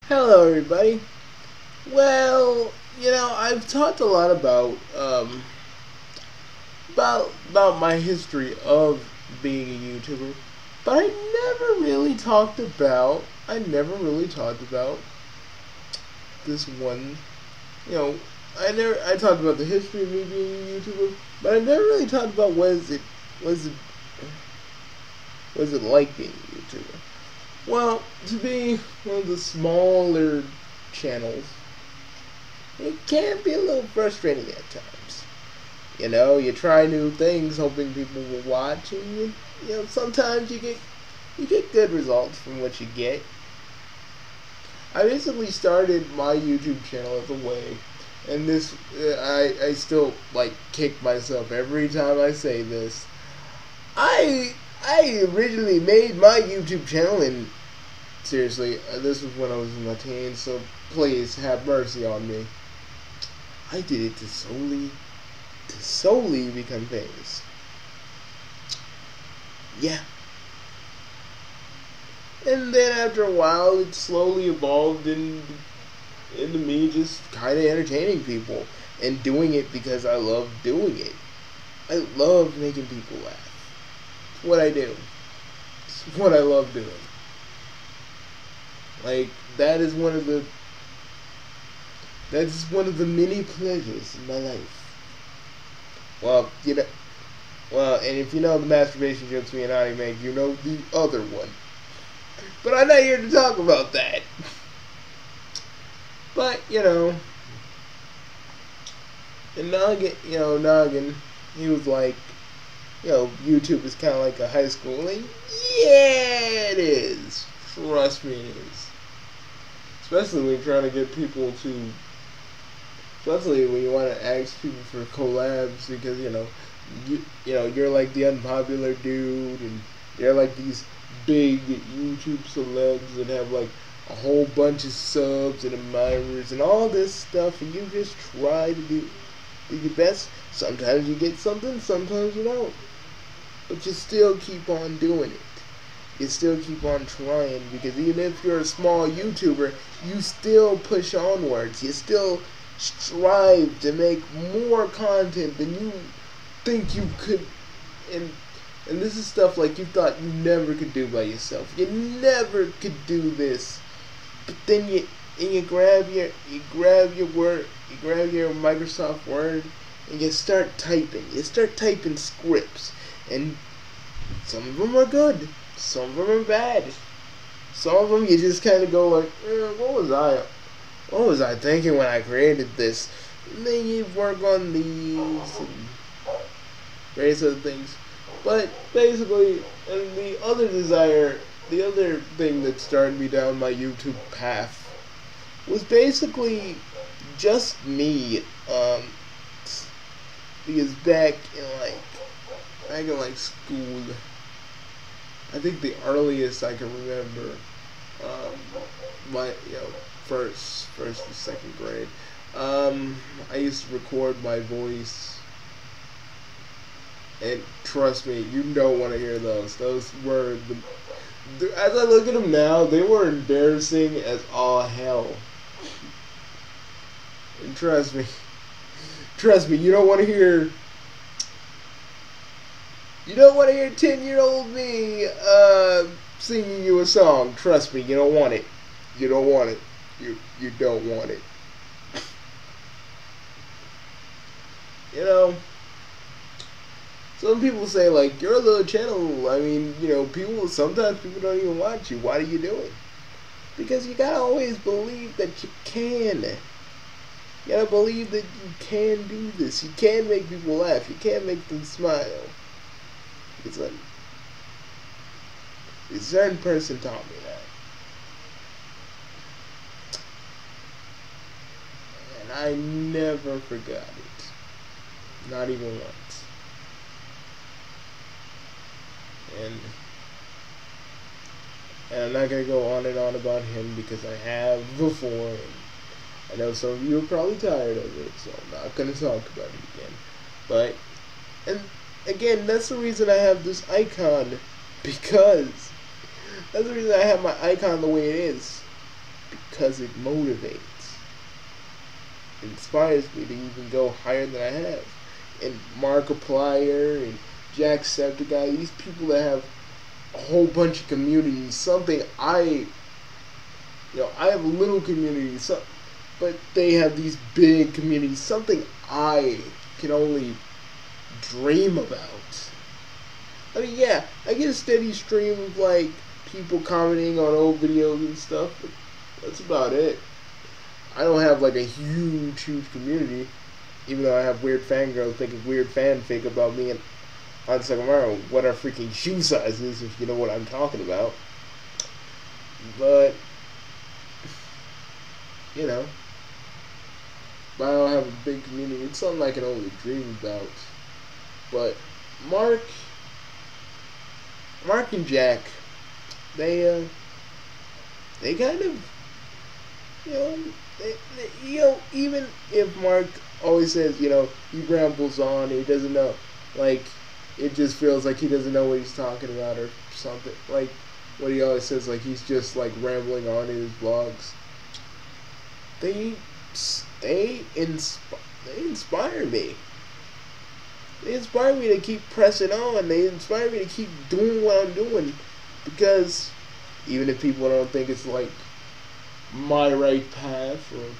Hello, everybody. Well, I've talked a lot about my history of being a YouTuber, but I never really talked about this one. You know, I talked about the history of me being a YouTuber, but I never really talked about was it like being a YouTuber. Well, to be one of the smaller channels, it can be a little frustrating at times. You try new things hoping people will watch, and sometimes you get good results from what you get. I basically started my YouTube channel as a way, and this I still like kick myself every time I say this. I originally made my YouTube channel, and seriously, this was when I was in my teens, so please have mercy on me. I did it to solely become famous. Yeah. And then after a while, it slowly evolved into me just kind of entertaining people and doing it because I love doing it. I love making people laugh. It's what I do. It's what I love doing. Like that's one of the many pleasures in my life. Well, and if you know the masturbation jokes me and I make, you know the other one. But I'm not here to talk about that. But, and Noggin, he was like, YouTube is kind of like a high school. Like, yeah, it is. Trust me, it is. Especially when you're trying to get people to, especially when you want to ask people for collabs because, you're like the unpopular dude and they're like these big YouTube celebs that have like a whole bunch of subs and admirers and all this stuff, and you just try to do your best. Sometimes you get something, sometimes you don't, but you still keep on doing it. You still keep on trying because even if you're a small YouTuber, you still push onwards. You still strive to make more content than you think you could, and this is stuff like you thought you never could do by yourself. You never could do this, but then you grab your word, you grab your Microsoft Word, and you start typing. You start typing scripts, and some of them are good, some of them are bad. Some of them you just kind of go like, what was I thinking when I created this? And then you work on these and various other things. But basically, and the other thing that started me down my YouTube path was basically just me. Because back in school, I think the earliest I can remember, my first and second grade, I used to record my voice. And trust me, you don't want to hear those. Those were as I look at them now, they were embarrassing as all hell. And trust me, you don't want to hear 10-year-old me singing you a song. Trust me, you don't want it. You don't want it. You don't want it. Some people say, like, you're a little channel. I mean, sometimes people don't even watch you. Why do you do it? Because you gotta always believe that you can. You gotta believe that you can do this. You can make people laugh. You can make them smile. A certain person taught me that. And I never forgot it. Not even once. And I'm not going to go on and on about him because I have before. And I know some of you are probably tired of it, so I'm not going to talk about it again. But, and again, that's the reason I have this icon. That's the reason I have my icon the way it is. because it motivates. It inspires me to even go higher than I have. And Markiplier and Jacksepticeye, these people that have a whole bunch of communities, something I have a little community, but they have these big communities, something I can only dream about. I mean, yeah, I get a steady stream of, like, people commenting on old videos and stuff, but that's about it. I don't have, like, a huge community, even though I have weird fangirls making weird fanfic about me and on Sagamaro, what our freaking shoe size is, if you know what I'm talking about. But, you know, I don't have a big community. It's something I can only dream about. But Mark and Jack, they kind of, even if Mark always says, he rambles on, he doesn't know, like, it just feels like he doesn't know what he's talking about or something. Like, what he always says, like, he's just, like, rambling on in his vlogs. They inspire me. They inspire me to keep pressing on. They inspire me to keep doing what I'm doing. Because even if people don't think it's, like, my right path or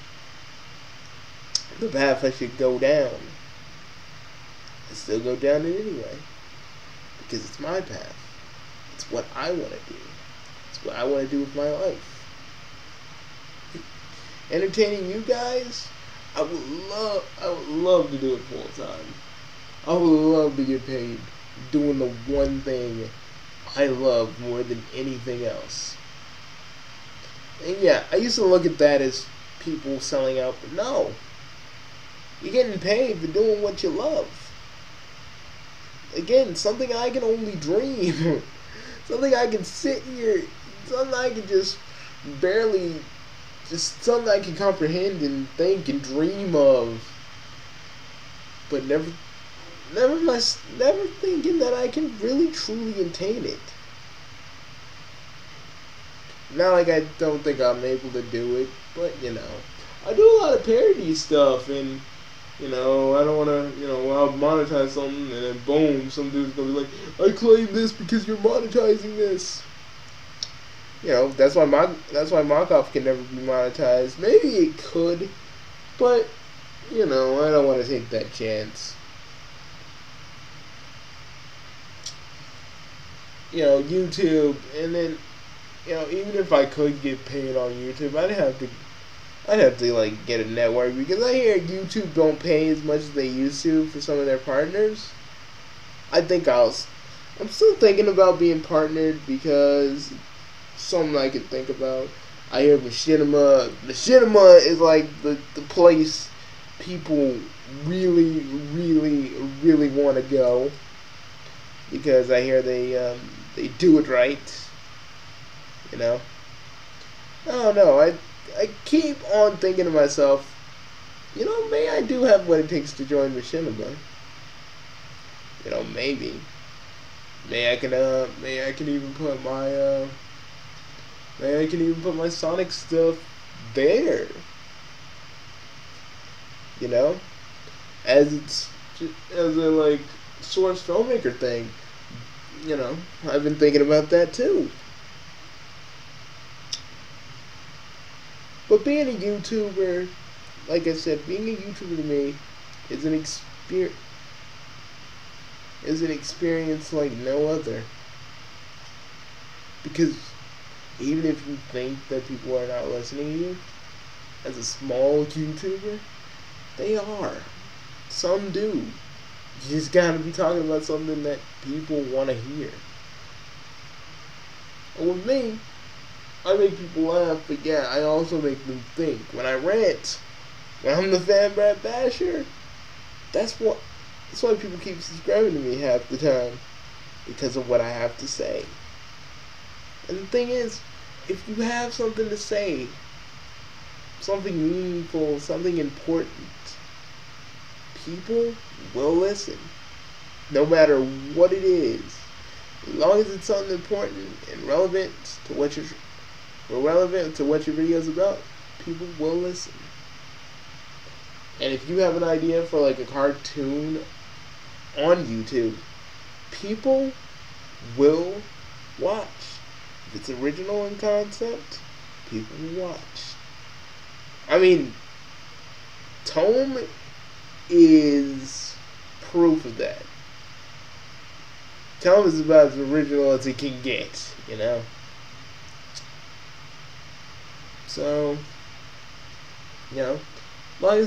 the path I should go down, I still go down it anyway. Because it's my path. It's what I want to do. It's what I want to do with my life. Entertaining you guys, I would love to do it full time. I would love to get paid doing the one thing I love more than anything else. And yeah, I used to look at that as people selling out, but no. You're getting paid for doing what you love. Again, something I can only dream. Something I can sit here, something I can just something I can comprehend and think and dream of. But never thinking that I can really truly attain it. Not like I don't think I'm able to do it, but I do a lot of parody stuff, and I don't want to, I'll monetize something, and then boom, some dude's gonna be like, I claim this because you're monetizing this. That's why Mockoff can never be monetized. Maybe it could, but I don't want to take that chance. YouTube, and then even if I could get paid on YouTube, I'd have to like get a network, because I hear YouTube don't pay as much as they used to for some of their partners. I'm still thinking about being partnered, because something I can think about. I hear Machinima. Machinima is like the place people really, really, really want to go, because I hear they do it right. I don't know. I keep on thinking to myself, maybe I do have what it takes to join Machinima. Maybe. Maybe I can even put my Sonic stuff there. As a like source filmmaker thing. I've been thinking about that too. But being a YouTuber, like I said, being a YouTuber to me is an experience like no other. Because even if you think that people are not listening to you, as a small YouTuber, they are. Some do. You just gotta be talking about something that people want to hear. And with me, I make people laugh, but yeah, I also make them think. When I rant, when I'm the fan brat basher, that's why people keep subscribing to me half the time, because of what I have to say. And the thing is, if you have something to say, something meaningful, something important, people will listen, no matter what it is, as long as it's something important and relevant to what you're we're relevant to what your video is about, people will listen. And if you have an idea for like a cartoon on YouTube, people will watch. If it's original in concept, people will watch. I mean, Tome is proof of that. Tome is about as original as it can get, you know? So, you know, as long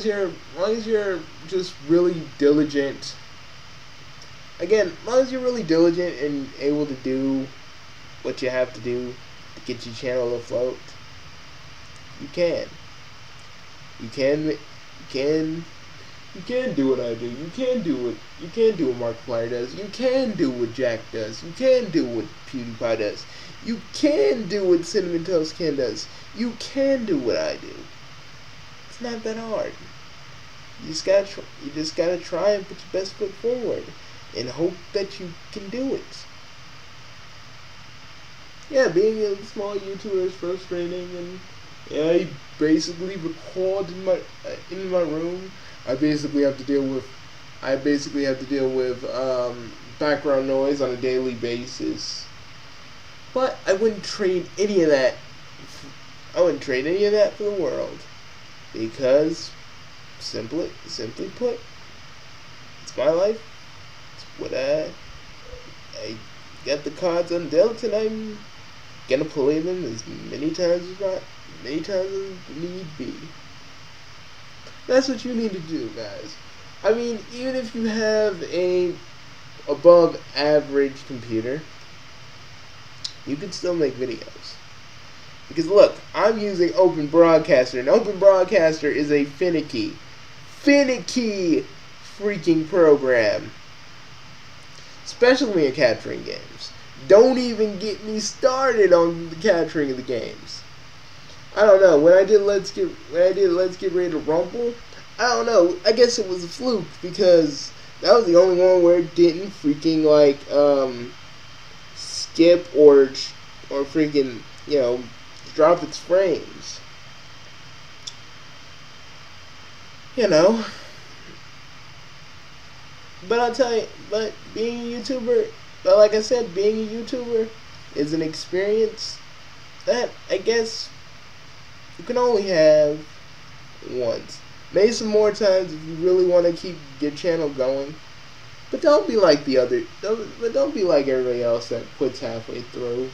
as you're just really diligent. Again, as long as you're really diligent and able to do what you have to do to get your channel afloat, you can. You can do what I do. You can do what Markiplier does. You can do what Jack does. You can do what PewDiePie does. You can do what Cinnamon Toast Ken does. You can do what I do. It's not that hard. You just gotta try and put your best foot forward and hope that you can do it. Yeah, being a small YouTuber is frustrating, and yeah, I basically record in my room. I basically have to deal with background noise on a daily basis. But I wouldn't trade any of that. I wouldn't trade any of that for the world, because simply put, it's my life. It's what I got the cards on dealt, and I'm gonna play them as many times as need be. That's what you need to do, guys. I mean, even if you have a above average computer, you can still make videos. Because look, I'm using Open Broadcaster, and Open Broadcaster is a finicky freaking program. Especially when you're capturing games. Don't even get me started on the capturing of the games. I don't know. When I did Let's Get Ready to Rumble, I don't know. I guess it was a fluke, because that was the only one where it didn't freaking like skip or freaking, you know, drop its frames. You know. But I'll tell you, but being a YouTuber, but like I said, being a YouTuber is an experience that I guess you can only have once. Maybe some more times if you really want to keep your channel going. But don't be like don't be like everybody else that quits halfway through.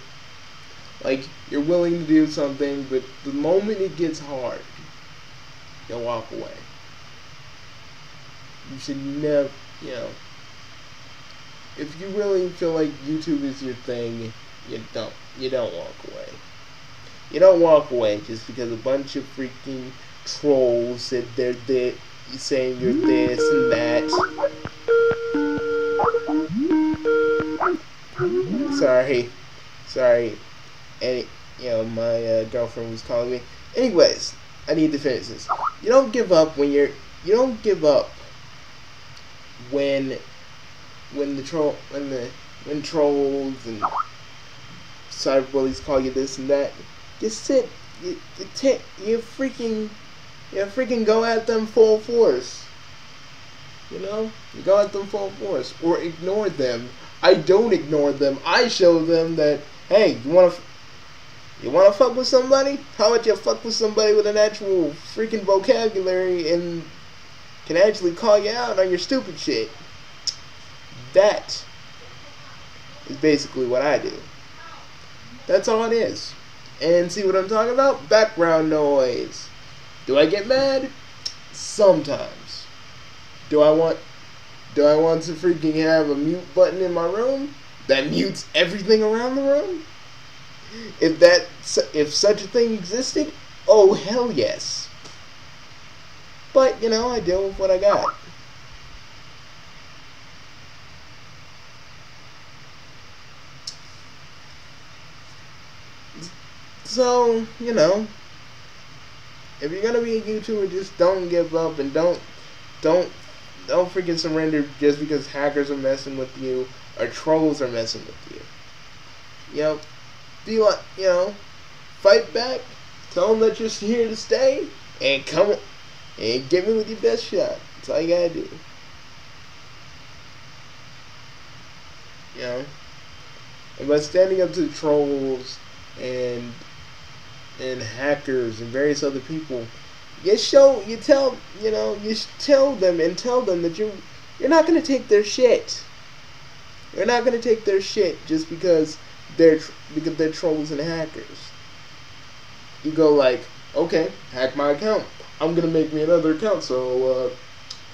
Like, you're willing to do something, but the moment it gets hard, you'll walk away. You should never, you know, if you really feel like YouTube is your thing, you don't walk away. You don't walk away just because a bunch of freaking trolls said they're saying you're this and that. Sorry. And you know, my girlfriend was calling me. Anyways, I need to finish this. You don't give up when trolls and cyberbullies call you this and that. Just sit. You freaking go at them full force. You know, you go at them full force, or ignore them. I don't ignore them. I show them that, hey, you wanna fuck with somebody? How about you fuck with somebody with an actual freaking vocabulary and can actually call you out on your stupid shit? That is basically what I do. That's all it is. And see what I'm talking about? Background noise. Do I get mad? Sometimes. Do I want to freaking have a mute button in my room that mutes everything around the room? If such a thing existed, oh hell yes. But you know, I deal with what I got. So, you know, if you're gonna be a YouTuber, just don't give up, and don't freaking surrender just because hackers are messing with you or trolls are messing with you. You know, be like, you know, fight back, tell them that you're here to stay, and come on, and get me with your best shot. That's all you gotta do. You know? And by standing up to the trolls and hackers and various other people, you tell them that you're not gonna take their shit. You're not gonna take their shit just because they're trolls and hackers. You go like, okay, hack my account. I'm gonna make me another account, so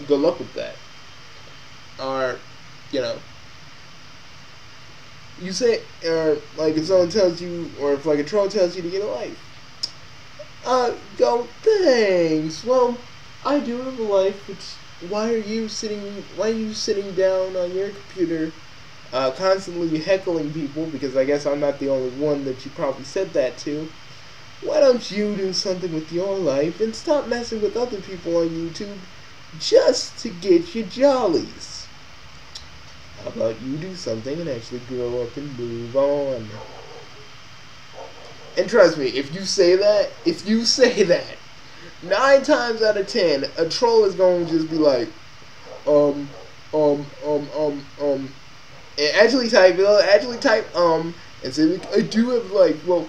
good luck with that. Or, you say, like if someone tells you, or if like a troll tells you to get a life, go, thanks. Well, I do have a life. Why are you sitting down on your computer, constantly heckling people? Because I guess I'm not the only one that you probably said that to. Why don't you do something with your life and stop messing with other people on YouTube just to get your jollies? How about you do something and actually grow up and move on? And trust me, if you say that, 9 times out of 10, a troll is going to just be like, and actually type, and say, I do have like, well,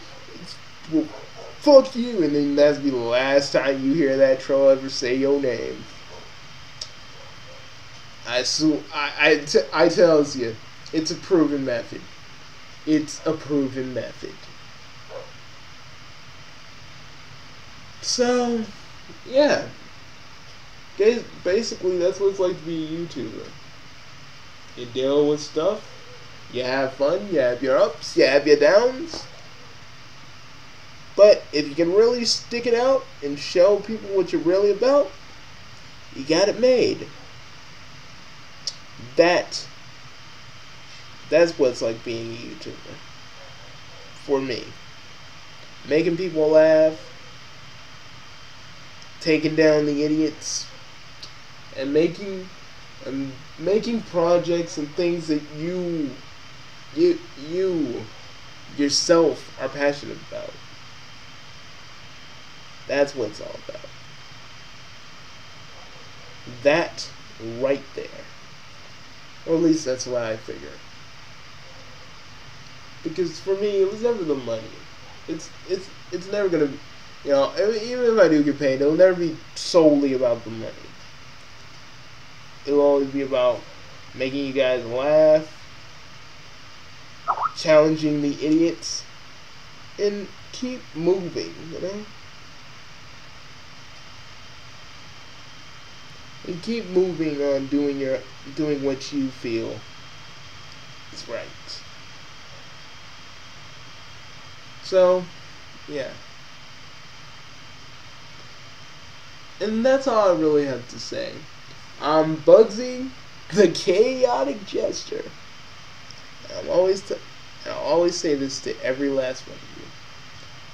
fuck you, and then that's be the last time you hear that troll ever say your name. I tells you, it's a proven method. It's a proven method. So, yeah. Basically, that's what it's like to be a YouTuber. You deal with stuff, you have fun, you have your ups, you have your downs. But if you can really stick it out and show people what you're really about, you got it made. That's what it's like being a YouTuber. For me. Making people laugh, taking down the idiots, and making projects and things that you yourself are passionate about. That's what it's all about. That right there. Or at least that's what I figure. Because for me, it was never the money. It's never gonna, even if I do get paid, it'll never be solely about the money. It'll always be about making you guys laugh, challenging the idiots, and keep moving, And keep moving on doing what you feel is right. So, yeah. And that's all I really have to say. I'm Bugsy, the chaotic jester. And I'll always say this to every last one of you.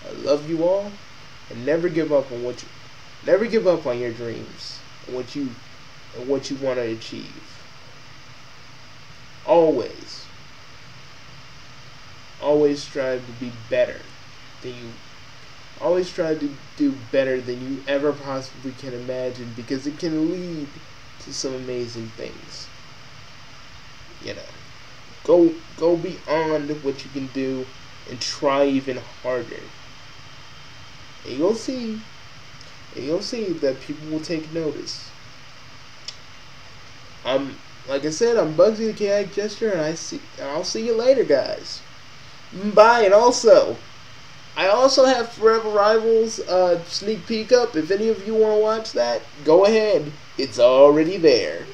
I love you all, and never give up on your dreams and what you want to achieve. Always strive to be better than you. Always try to do better than you ever possibly can imagine, because it can lead to some amazing things. Go beyond what you can do and try even harder. And you'll see that people will take notice. Like I said, I'm Bugsy the Chaotic Jester, and I'll see you later, guys. Bye. And I also have Forever Rivals sneak peek up. If any of you want to watch that, go ahead. It's already there.